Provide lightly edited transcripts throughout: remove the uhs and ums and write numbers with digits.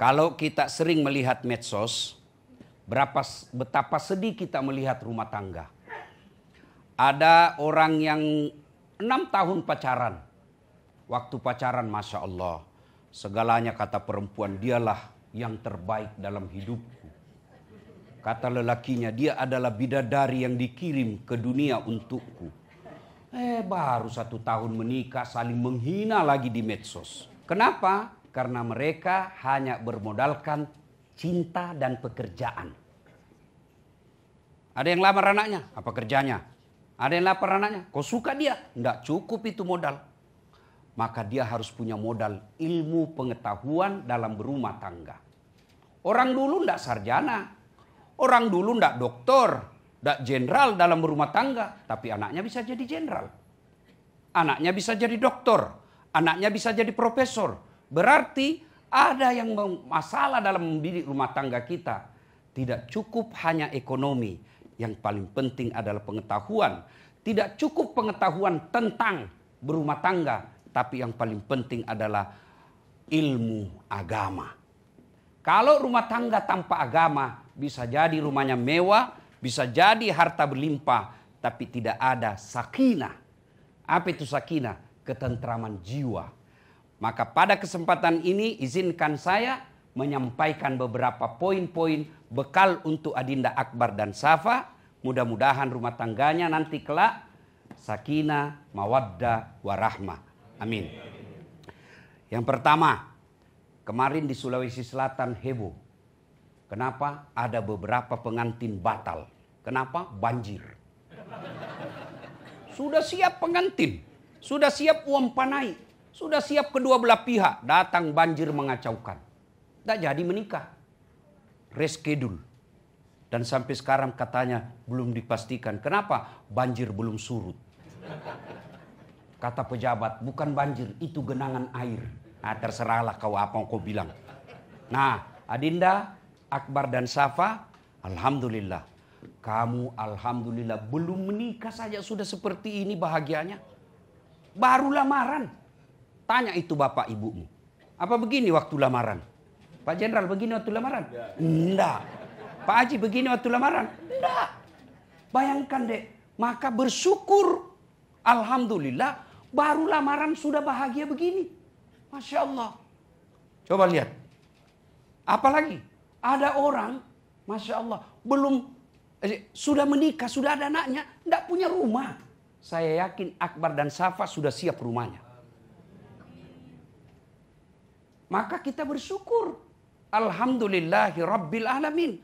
Kalau kita sering melihat medsos, betapa sedih kita melihat rumah tangga. Ada orang yang 6 tahun pacaran. Waktu pacaran, Masya Allah, segalanya kata perempuan, dialah yang terbaik dalam hidupku. Kata lelakinya, dia adalah bidadari yang dikirim ke dunia untukku. Baru 1 tahun menikah saling menghina lagi di medsos. Kenapa? Karena mereka hanya bermodalkan cinta dan pekerjaan. Ada yang lamar anaknya, apa kerjanya? Ada yang lamar anaknya, kau suka dia? Enggak cukup itu modal. Maka dia harus punya modal ilmu pengetahuan dalam berumah tangga. Orang dulu enggak sarjana. Orang dulu enggak doktor, enggak jenderal dalam berumah tangga. Tapi anaknya bisa jadi jenderal. Anaknya bisa jadi doktor. Anaknya bisa jadi profesor. Berarti ada yang masalah dalam mendidik rumah tangga kita. Tidak cukup hanya ekonomi. Yang paling penting adalah pengetahuan. Tidak cukup pengetahuan tentang berumah tangga. Tapi yang paling penting adalah ilmu agama. Kalau rumah tangga tanpa agama, bisa jadi rumahnya mewah, bisa jadi harta berlimpah, tapi tidak ada sakinah. Apa itu sakinah? Ketentraman jiwa. Maka pada kesempatan ini izinkan saya menyampaikan beberapa poin-poin bekal untuk Adinda Akbar dan Safa. Mudah-mudahan rumah tangganya nanti kelak sakinah, mawaddah, warahmah. Amin. Yang pertama, kemarin di Sulawesi Selatan heboh. Kenapa? Ada beberapa pengantin batal. Kenapa? Banjir. Sudah siap pengantin, sudah siap uang panai, sudah siap kedua belah pihak, datang banjir mengacaukan. Tidak jadi menikah. Reschedule. Dan sampai sekarang katanya belum dipastikan. Kenapa? Banjir belum surut. Kata pejabat, bukan banjir, itu genangan air. Nah, terserahlah kau apa kau bilang. Nah, Adinda, Akbar dan Safa, alhamdulillah. Kamu alhamdulillah belum menikah saja sudah seperti ini bahagianya. Baru lamaran. Tanya itu bapak ibumu. Apa begini waktu lamaran? Pak Jenderal begini waktu lamaran? Enggak. Pak Haji begini waktu lamaran? Enggak. Bayangkan dek. Maka bersyukur. Alhamdulillah baru lamaran sudah bahagia begini. Masya Allah. Coba lihat. Apalagi ada orang, Masya Allah, sudah menikah, sudah ada anaknya, tidak punya rumah. Saya yakin Akbar dan Safa sudah siap rumahnya. Maka kita bersyukur. Alhamdulillahi Rabbil Alamin.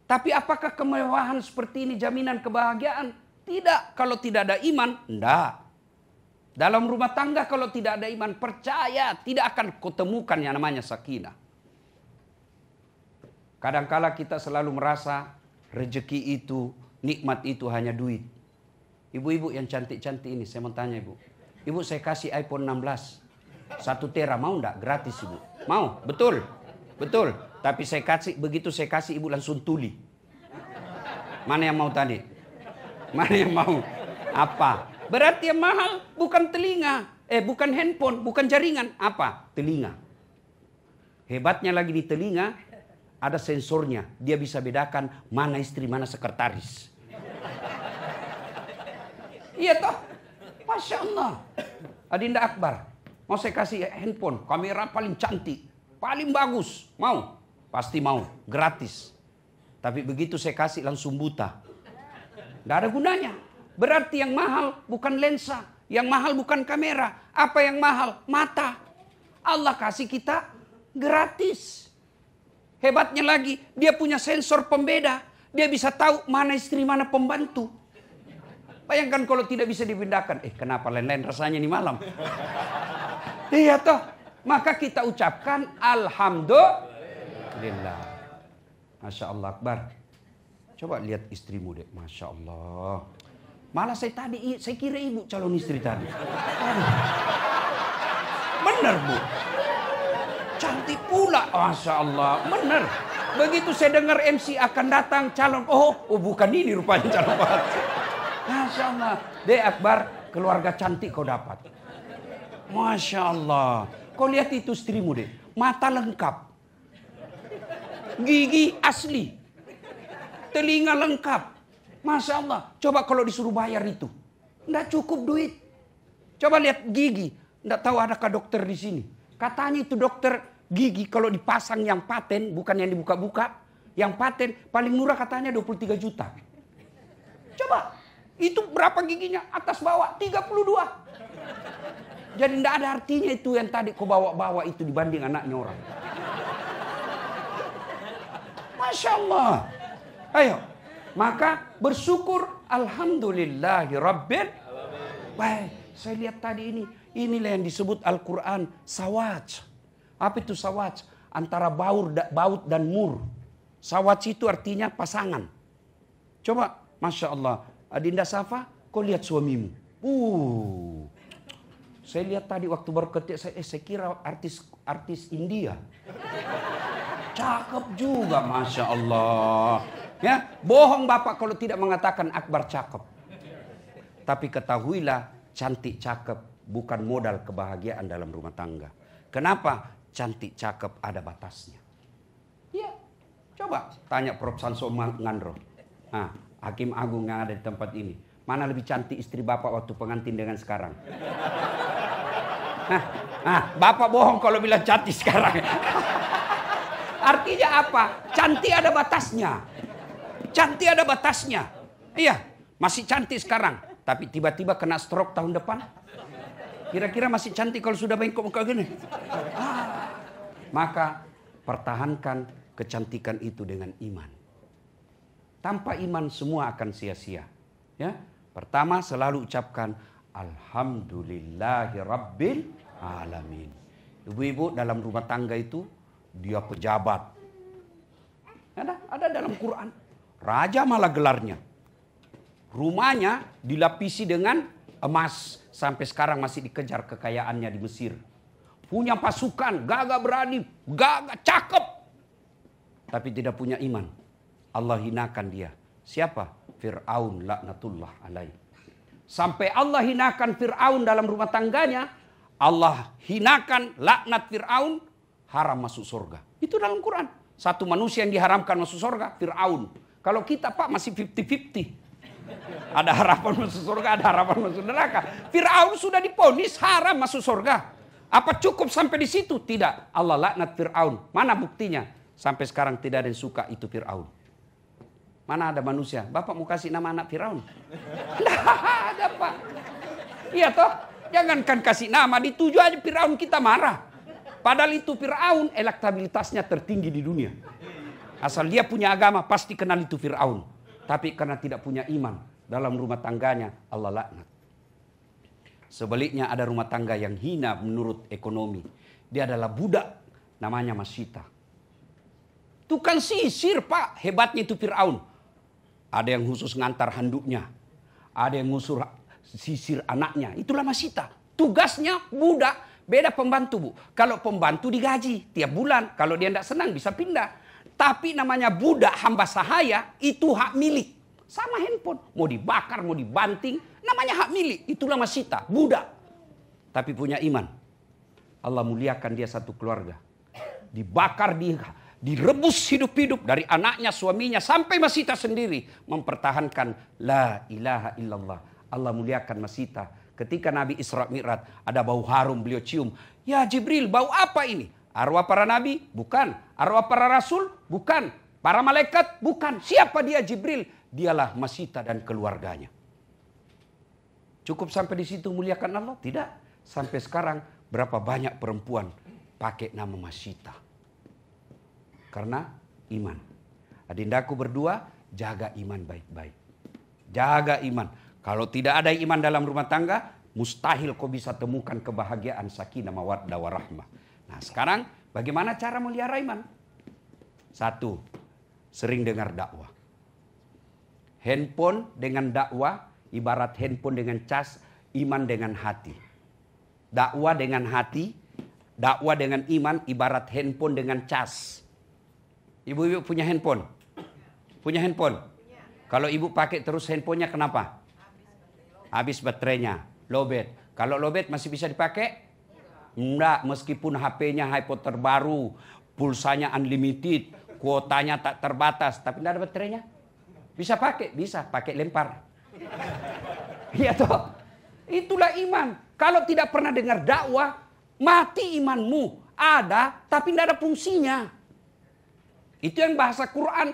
Tapi apakah kemewahan seperti ini jaminan kebahagiaan? Tidak. Kalau tidak ada iman, tidak. Dalam rumah tangga kalau tidak ada iman, percaya tidak akan kutemukan yang namanya sakinah. Kadangkala kita selalu merasa rezeki itu, nikmat itu hanya duit. Ibu-ibu yang cantik-cantik ini, saya mau tanya ibu. Ibu saya kasih iPhone 16. 1 tera mau enggak? Gratis ibu. Mau? Betul? Betul. Tapi saya kasih, begitu saya kasih ibu langsung tuli. Mana yang mau tadi? Mana yang mau? Apa? Berarti yang mahal bukan telinga. Bukan handphone, bukan jaringan. Apa? Telinga. Hebatnya lagi di telinga, ada sensornya. Dia bisa bedakan mana istri, mana sekretaris. Iya toh? Masya Allah. Adinda Akbar, mau saya kasih handphone, kamera paling cantik, paling bagus. Mau? Pasti mau, gratis. Tapi begitu saya kasih langsung buta. Tidak ada gunanya. Berarti yang mahal bukan lensa. Yang mahal bukan kamera. Apa yang mahal? Mata. Allah kasih kita gratis. Hebatnya lagi, dia punya sensor pembeda. Dia bisa tahu mana istri, mana pembantu. Bayangkan kalau tidak bisa dipindahkan. Kenapa lain-lain rasanya ini malam? Iya toh. Maka kita ucapkan alhamdulillah. Masya Allah Akbar. Coba lihat istrimu dek. Masya Allah. Malah saya kira ibu calon istri tadi. Benar bu. Cantik pula. Masya Allah. Benar. Begitu saya dengar MC akan datang calon. Oh bukan ini rupanya calon. Masya Allah. Dek Akbar, keluarga cantik kau dapat. Masya Allah. Kau lihat itu istrimu dek. mata lengkap, gigi asli, telinga lengkap. Masya Allah. Coba kalau disuruh bayar itu, nggak cukup duit. Coba lihat gigi, nggak tahu adakah dokter di sini. Katanya itu dokter gigi kalau dipasang yang paten, bukan yang dibuka-buka, yang paten paling murah katanya 23 juta. Coba, itu berapa giginya? Atas bawah 32. Jadi tidak ada artinya itu yang tadi kau bawa-bawa itu dibanding anaknya orang. Masya Allah. Ayo, maka bersyukur alhamdulillahi rabbil. Baik, saya lihat tadi inilah yang disebut Al-Quran sawaj. Apa itu sawaj? Antara baut dan mur. Sawaj itu artinya pasangan. Coba, Masya Allah. Adinda Safa, kau lihat suamimu. Saya lihat tadi waktu baru ketik, saya kira artis India. Cakep juga, Masya Allah. Ya, bohong Bapak kalau tidak mengatakan Akbar cakep. Tapi ketahuilah, cantik cakep bukan modal kebahagiaan dalam rumah tangga. Kenapa? Cantik cakep ada batasnya. Ya, coba tanya Prof. Sanso Ngandro. Nah, Hakim Agung yang ada di tempat ini. Mana lebih cantik istri Bapak waktu pengantin dengan sekarang? Nah, Bapak bohong kalau bilang cantik sekarang. Artinya apa? Cantik ada batasnya. Cantik ada batasnya. Iya, masih cantik sekarang. Tapi tiba-tiba kena stroke tahun depan. Kira-kira masih cantik kalau sudah bengkok-bengkok gini. Maka pertahankan kecantikan itu dengan iman. Tanpa iman semua akan sia-sia. Ya, pertama selalu ucapkan alhamdulillahi rabbil alamin. Ibu-ibu dalam rumah tangga itu dia pejabat. Ada dalam Quran. Raja malah gelarnya. Rumahnya dilapisi dengan emas. Sampai sekarang masih dikejar kekayaannya di Mesir. Punya pasukan, gagah berani, gagah cakep. Tapi tidak punya iman. Allah hinakan dia. Siapa? Fir'aun laknatullah alaih. Sampai Allah hinakan Fir'aun dalam rumah tangganya. Allah hinakan laknat Fir'aun, haram masuk surga. Itu dalam Quran. Satu manusia yang diharamkan masuk surga, Fir'aun. Kalau kita Pak masih 50-50. Ada harapan masuk surga, ada harapan masuk neraka. Fir'aun sudah diponis haram masuk surga. Apa cukup sampai di situ? Tidak. Allah laknat Fir'aun. Mana buktinya? Sampai sekarang tidak ada yang suka itu Fir'aun. Mana ada manusia? Bapak mau kasih nama anak Fir'aun? Tidak ada Pak. Iya toh? Jangankan kasih nama, dituju aja Fir'aun kita marah. Padahal itu Fir'aun elektabilitasnya tertinggi di dunia. Asal dia punya agama pasti kenal itu Fir'aun. Tapi karena tidak punya iman dalam rumah tangganya Allah laknat. Sebaliknya ada rumah tangga yang hina menurut ekonomi. Dia adalah budak namanya Masita. Tukang sisir Pak, hebatnya itu Fir'aun. Ada yang khusus ngantar handuknya. Ada yang ngusur sisir anaknya. Itulah Masita. Tugasnya budak. Beda pembantu Bu. Kalau pembantu digaji tiap bulan. Kalau dia tidak senang bisa pindah. Tapi namanya budak hamba sahaya itu hak milik. Sama handphone. Mau dibakar, mau dibanting. Namanya hak milik. Itulah Masita. Budak. Tapi punya iman. Allah muliakan dia satu keluarga. Dibakar, direbus hidup-hidup. Dari anaknya, suaminya. Sampai Masita sendiri. Mempertahankan. La ilaha illallah. Allah muliakan Masita. Ketika Nabi Isra Mi'raj. Ada bau harum beliau cium. Ya Jibril, bau apa ini? Arwah para nabi? Bukan. Arwah para rasul? Bukan. Para malaikat? Bukan. Siapa dia Jibril? Dialah Masita dan keluarganya. Cukup sampai di situ muliakan Allah? Tidak. Sampai sekarang berapa banyak perempuan pakai nama Masita. Karena iman. Adindaku berdua, jaga iman baik-baik. Jaga iman. Kalau tidak ada iman dalam rumah tangga, mustahil kau bisa temukan kebahagiaan sakinah mawaddah warahmah. Nah sekarang bagaimana cara melihara iman? Satu, sering dengar dakwah. Handphone dengan dakwah, ibarat handphone dengan cas, iman dengan hati. Dakwah dengan hati, dakwah dengan iman, ibarat handphone dengan cas. Ibu-ibu punya handphone? Punya handphone? Kalau ibu pakai terus handphonenya kenapa? Habis baterainya, lowbat. Kalau lowbat masih bisa dipakai? Enggak, meskipun HP-nya iPhone terbaru, pulsanya unlimited, kuotanya tak terbatas, tapi tidak ada baterainya. Bisa pakai lempar. Iya toh? Itulah iman. Kalau tidak pernah dengar dakwah, mati imanmu. Ada, tapi tidak ada fungsinya. Itu yang bahasa Quran.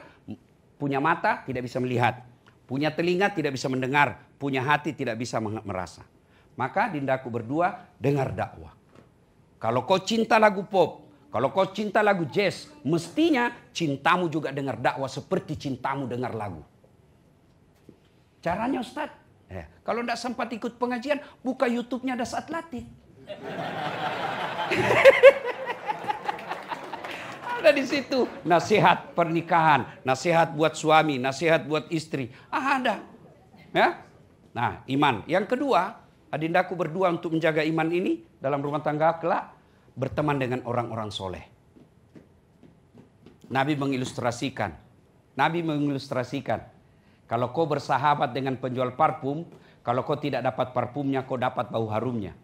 Punya mata, tidak bisa melihat. Punya telinga, tidak bisa mendengar. Punya hati, tidak bisa merasa. Maka dindaku berdua, dengar dakwah. Kalau kau cinta lagu pop, kalau kau cinta lagu jazz, mestinya cintamu juga dengar dakwah seperti cintamu dengar lagu. Caranya Ustadz, kalau tidak sempat ikut pengajian, buka YouTube-nya ada saat latih. Ada di situ nasihat pernikahan, nasihat buat suami, nasihat buat istri. Ada. Ya? Nah, iman. Yang kedua, adindaku berdua untuk menjaga iman ini dalam rumah tangga kelak, berteman dengan orang-orang soleh. Nabi mengilustrasikan. Kalau kau bersahabat dengan penjual parfum, kalau kau tidak dapat parfumnya, kau dapat bau harumnya.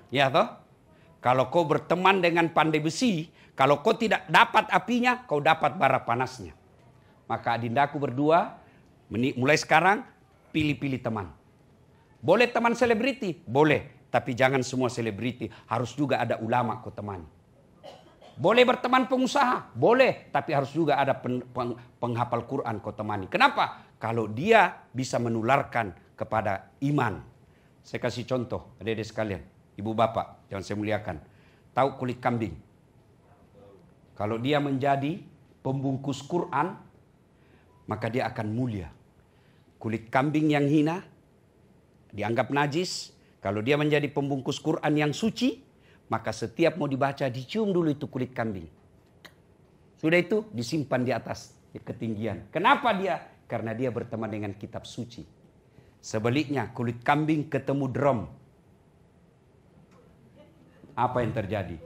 Ya toh? Kalau kau berteman dengan pandai besi, kalau kau tidak dapat apinya, kau dapat bara panasnya. Maka adindaku berdua, mulai sekarang, pilih-pilih teman. Boleh teman selebriti? Boleh. Tapi jangan semua selebriti. Harus juga ada ulama kau temani. Boleh berteman pengusaha? Boleh. Tapi harus juga ada penghafal Quran kau temani. Kenapa? Kalau dia bisa menularkan kepada iman. Saya kasih contoh, adik-adik sekalian. Ibu bapak, jangan saya muliakan. Tahu kulit kambing? Kalau dia menjadi pembungkus Quran, maka dia akan mulia. Kulit kambing yang hina, dianggap najis. Kalau dia menjadi pembungkus Quran yang suci, maka setiap mau dibaca dicium dulu itu kulit kambing. Sudah itu disimpan di atas di ketinggian. Kenapa dia? Karena dia berteman dengan kitab suci. Sebaliknya kulit kambing ketemu drum. Apa yang terjadi?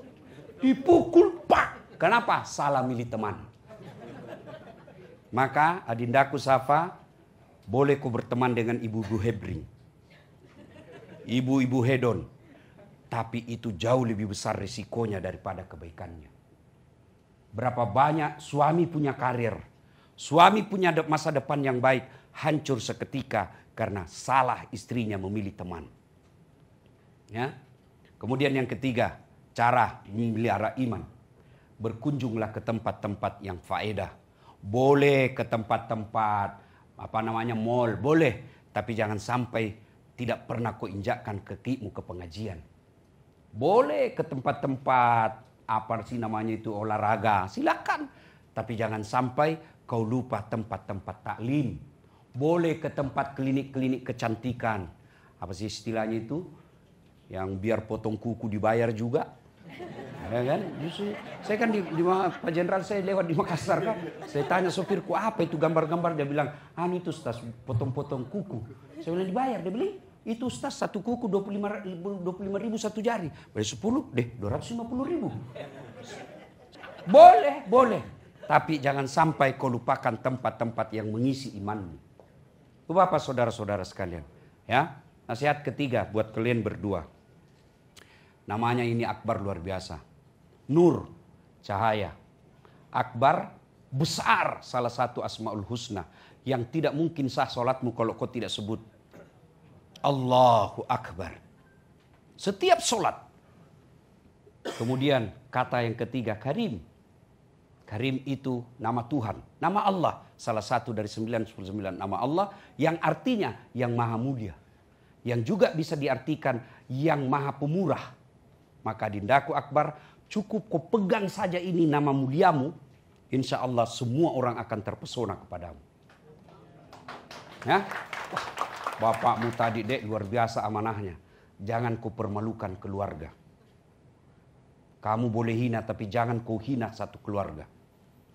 Dipukul pak. Kenapa? Salah milih teman. Maka adindaku Safa, boleh ku berteman dengan ibu-ibu hebring. Ibu-ibu hedon. Tapi itu jauh lebih besar risikonya daripada kebaikannya. Berapa banyak suami punya karir, suami punya masa depan yang baik, hancur seketika karena salah istrinya memilih teman. Ya. Kemudian yang ketiga, cara memelihara iman. Berkunjunglah ke tempat-tempat yang faedah. Boleh ke tempat-tempat mall, boleh, tapi jangan sampai tidak pernah kau injakkan kakimu ke pengajian. Boleh ke tempat-tempat olahraga, silakan. Tapi jangan sampai kau lupa tempat-tempat taklim. Boleh ke tempat klinik-klinik kecantikan. Apa sih istilahnya itu? Yang biar potong kuku dibayar juga. Ya kan? Justru saya kan di Pak Jenderal, saya lewat di Makassar kan. Saya tanya sopirku, apa itu gambar-gambar? Dia bilang, itu Ustaz, potong-potong kuku. Saya bilang, dibayar. Dia bilang, itu Ustaz satu kuku 25.000 satu jari. Boleh 10 deh, 250.000. Boleh. Tapi jangan sampai kau lupakan tempat-tempat yang mengisi imanmu. Bapak saudara-saudara sekalian. Ya, nasihat ketiga buat kalian berdua. Namanya ini akbar luar biasa. Nur, cahaya. Akbar, besar, salah satu asmaul husna. Yang tidak mungkin sah sholatmu kalau kau tidak sebut Allahu Akbar. Setiap sholat. Kemudian kata yang ketiga, Karim. Karim itu nama Tuhan, nama Allah. Salah satu dari 99 nama Allah yang artinya yang maha mulia. Yang juga bisa diartikan yang maha pemurah. Maka dindaku akbar, cukup kau pegang saja ini nama muliamu. Insya Allah semua orang akan terpesona kepadamu. Ya. Bapakmu tadi dek luar biasa amanahnya. Jangan kau permalukan keluarga. Kamu boleh hina tapi jangan kau hina satu keluarga.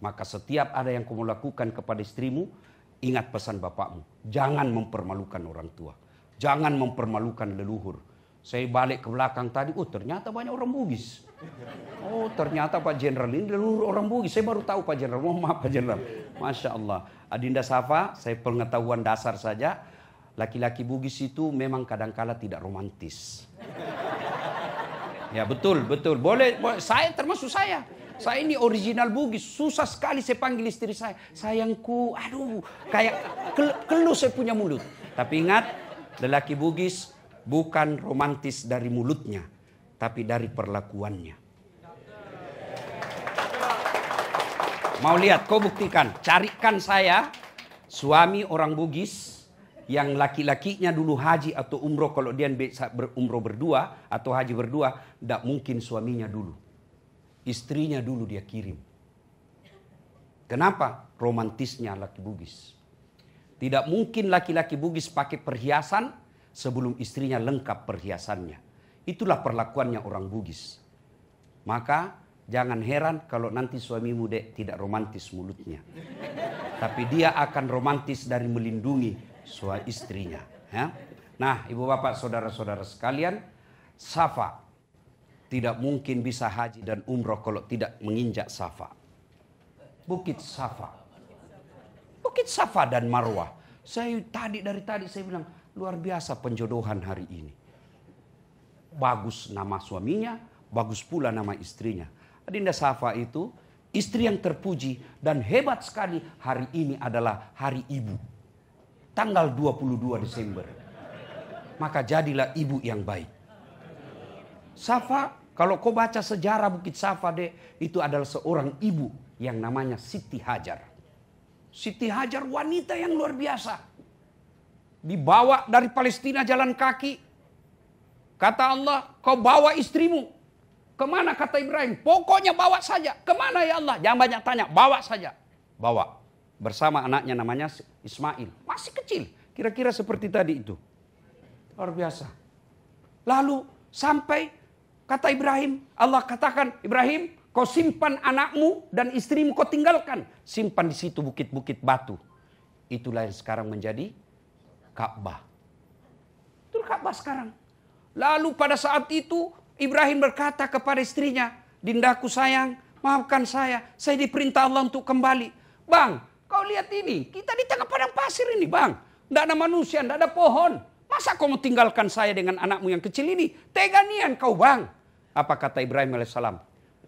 Maka setiap ada yang kau lakukan kepada istrimu, ingat pesan bapakmu. Jangan mempermalukan orang tua. Jangan mempermalukan leluhur. Saya balik ke belakang tadi, ternyata banyak orang Bugis. Ternyata Pak Jenderal ini leluhur orang Bugis. Saya baru tahu Pak Jenderal. Mohon maaf Pak Jenderal. Masya Allah. Adinda Safa, saya pengetahuan dasar saja. Laki-laki Bugis itu memang kadangkala tidak romantis. Ya betul, betul. Boleh, saya termasuk saya. Saya ini original Bugis. Susah sekali saya panggil istri saya. Sayangku, aduh. Kayak keluh saya punya mulut. Tapi ingat, lelaki Bugis bukan romantis dari mulutnya. Tapi dari perlakuannya. Mau lihat, kau buktikan. Carikan saya suami orang Bugis yang laki-lakinya dulu haji atau umroh. Kalau dia berumroh berdua atau haji berdua, tidak mungkin suaminya dulu. Istrinya dulu dia kirim. Kenapa? Romantisnya laki Bugis. Tidak mungkin laki-laki Bugis pakai perhiasan sebelum istrinya lengkap perhiasannya. Itulah perlakuannya orang Bugis. Maka jangan heran kalau nanti suamimu tidak romantis mulutnya. Tapi dia akan romantis dari melindungi suami istrinya. Ya? Nah, ibu bapak, saudara-saudara sekalian, Safa tidak mungkin bisa haji dan umroh kalau tidak menginjak Safa. Bukit Safa. Bukit Safa dan Marwah. Dari tadi saya bilang, luar biasa penjodohan hari ini. Bagus nama suaminya, bagus pula nama istrinya. Adinda Safa itu istri yang terpuji dan hebat sekali. Hari ini adalah hari ibu. Tanggal 22 Desember. Maka jadilah ibu yang baik. Safa, kalau kau baca sejarah Bukit Safa, itu adalah seorang ibu yang namanya Siti Hajar. Siti Hajar wanita yang luar biasa. Dibawa dari Palestina jalan kaki. Kata Allah, kau bawa istrimu. Kemana kata Ibrahim? Pokoknya bawa saja. Kemana ya Allah? Jangan banyak tanya, bawa saja. Bawa. Bersama anaknya namanya Ismail. Masih kecil. Kira-kira seperti tadi itu. Luar biasa. Lalu sampai kata Ibrahim, Allah katakan, Ibrahim, kau simpan anakmu dan istrimu kau tinggalkan. Simpan di situ bukit-bukit batu. Itulah yang sekarang menjadi Ka'bah. Itu Ka'bah sekarang. Lalu pada saat itu Ibrahim berkata kepada istrinya, Dindaku sayang, maafkan saya diperintah Allah untuk kembali. Bang, kau lihat ini, kita di tengah padang pasir ini bang. Tidak ada manusia, tidak ada pohon. Masa kau mau tinggalkan saya dengan anakmu yang kecil ini? Tega nian kau bang. Apa kata Ibrahim alaihissalam?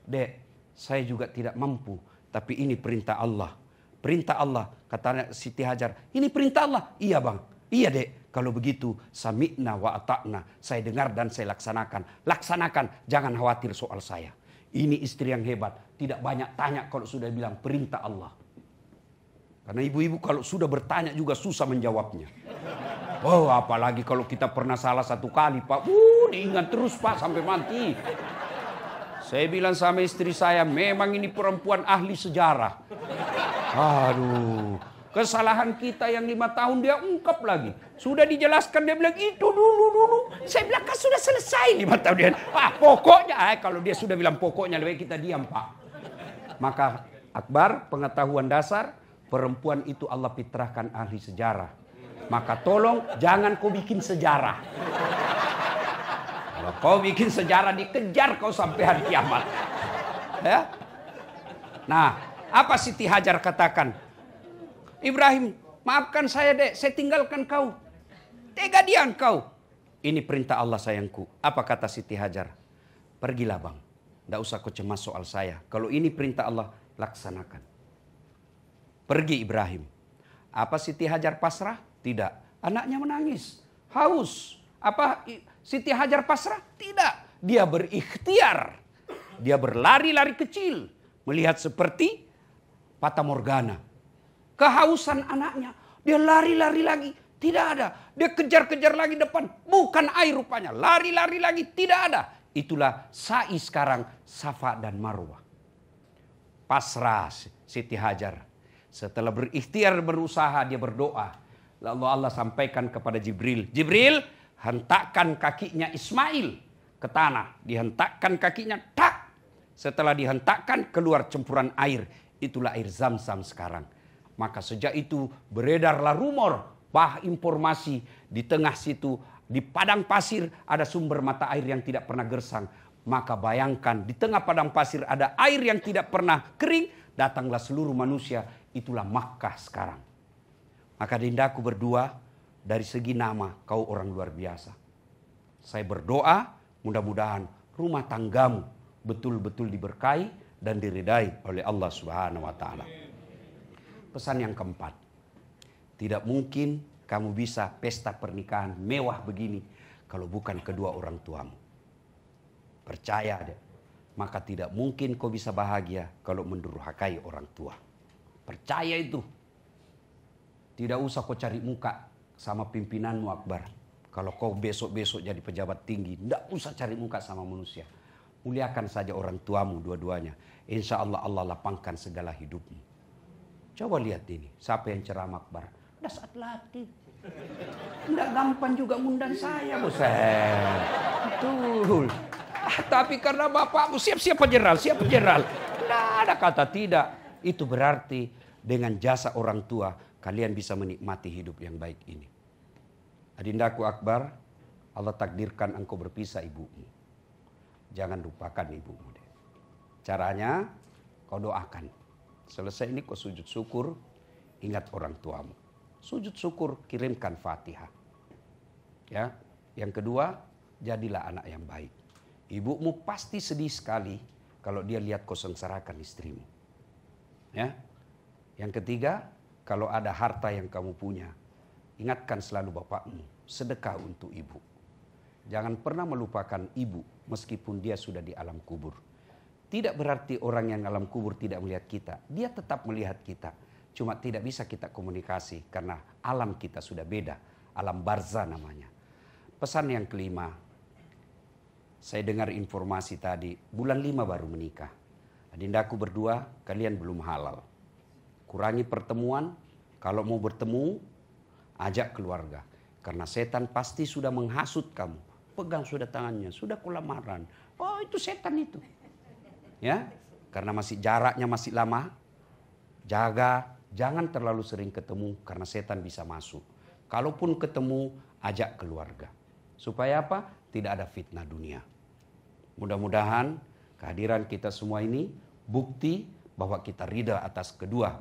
Dek, saya juga tidak mampu. Tapi ini perintah Allah. Perintah Allah. Kata Siti Hajar, ini perintah Allah. Iya bang, iya dek. Kalau begitu, sami'na wa ata'na. Saya dengar dan saya laksanakan. Laksanakan, jangan khawatir soal saya. Ini istri yang hebat. Tidak banyak tanya kalau sudah bilang perintah Allah. Karena ibu-ibu kalau sudah bertanya juga susah menjawabnya. Oh, apalagi kalau kita pernah salah satu kali, Pak. Diingat terus, Pak, sampai mati. Saya bilang sama istri saya, memang ini perempuan ahli sejarah. Aduh, kesalahan kita yang 5 tahun dia ungkap lagi. Sudah dijelaskan, dia bilang, itu dulu. Saya bilang, kan sudah selesai 5 tahun dia. Pokoknya, kalau dia sudah bilang pokoknya, lebih kita diam, Pak. Maka, Akbar, pengetahuan dasar, perempuan itu Allah fitrahkan ahli sejarah. Maka tolong jangan kau bikin sejarah. Kalau kau bikin sejarah dikejar kau sampai hari kiamat. Ya? Nah, apa Siti Hajar katakan? Ibrahim, maafkan saya dek, saya tinggalkan kau. Tega dia engkau. Ini perintah Allah sayangku. Apa kata Siti Hajar? Pergilah bang. Tidak usah kau cemas soal saya. Kalau ini perintah Allah, laksanakan. Pergi Ibrahim. Apa Siti Hajar pasrah? Tidak. Anaknya menangis. Haus. Apa Siti Hajar pasrah? Tidak. Dia berikhtiar. Dia berlari-lari kecil. Melihat seperti Fata Morgana. Kehausan anaknya. Dia lari-lari lagi. Tidak ada. Dia kejar-kejar lagi depan. Bukan air rupanya. Lari-lari lagi. Tidak ada. Itulah sa'i sekarang Safa dan Marwah. Pasrah Siti Hajar. Setelah berikhtiar berusaha dia berdoa. Lalu Allah sampaikan kepada Jibril. Jibril, hentakkan kakinya Ismail ke tanah. Dihentakkan kakinya, tak. Setelah dihentakkan, keluar campuran air. Itulah air Zam-Zam sekarang. Maka sejak itu beredarlah rumor. Informasi di tengah situ. Di padang pasir ada sumber mata air yang tidak pernah gersang. Maka bayangkan di tengah padang pasir ada air yang tidak pernah kering. Datanglah seluruh manusia. Itulah Makkah sekarang. Maka dindaku berdua, dari segi nama kau orang luar biasa. Saya berdoa mudah-mudahan rumah tanggamu betul-betul diberkahi dan diridai oleh Allah Subhanahu wa taala. Pesan yang keempat, tidak mungkin kamu bisa pesta pernikahan mewah begini kalau bukan kedua orang tuamu. Percaya deh, maka tidak mungkin kau bisa bahagia kalau mendurhakai orang tua. Percaya itu. Tidak usah kau cari muka sama pimpinanmu Akbar. Kalau kau besok-besok jadi pejabat tinggi, tidak usah cari muka sama manusia. Muliakan saja orang tuamu dua-duanya. Insya Allah Allah lapangkan segala hidupmu. Coba lihat ini, siapa yang ceramah Akbar? Udah saat latih. Tidak gampang juga ngundang saya, bos. Betul. Tapi karena bapakmu siap-siap jenderal, siap jenderal. Tidak ada kata tidak. Itu berarti dengan jasa orang tua kalian bisa menikmati hidup yang baik ini. Adindaku Akbar, Allah takdirkan engkau berpisah ibumu. Jangan lupakan ibumu deh. Caranya kau doakan. Selesai ini kau sujud syukur, ingat orang tuamu. Sujud syukur, kirimkan Fatihah. Ya. Yang kedua, jadilah anak yang baik. Ibumu pasti sedih sekali kalau dia lihat kau sengsarakan istrimu. Ya. Yang ketiga, kalau ada harta yang kamu punya, ingatkan selalu bapakmu, sedekah untuk ibu. Jangan pernah melupakan ibu meskipun dia sudah di alam kubur. Tidak berarti orang yang alam kubur tidak melihat kita. Dia tetap melihat kita. Cuma tidak bisa kita komunikasi karena alam kita sudah beda. Alam barzah namanya. Pesan yang kelima, saya dengar informasi tadi, bulan 5 baru menikah. Adindaku berdua, kalian belum halal. Kurangi pertemuan, kalau mau bertemu, ajak keluarga. Karena setan pasti sudah menghasut kamu. Pegang sudah tangannya, sudah kulamaran. Oh itu setan itu. Ya, karena jaraknya masih lama. Jaga, jangan terlalu sering ketemu karena setan bisa masuk. Kalaupun ketemu, ajak keluarga. Supaya apa? Tidak ada fitnah dunia. Mudah-mudahan kehadiran kita semua ini bukti bahwa kita ridha atas kedua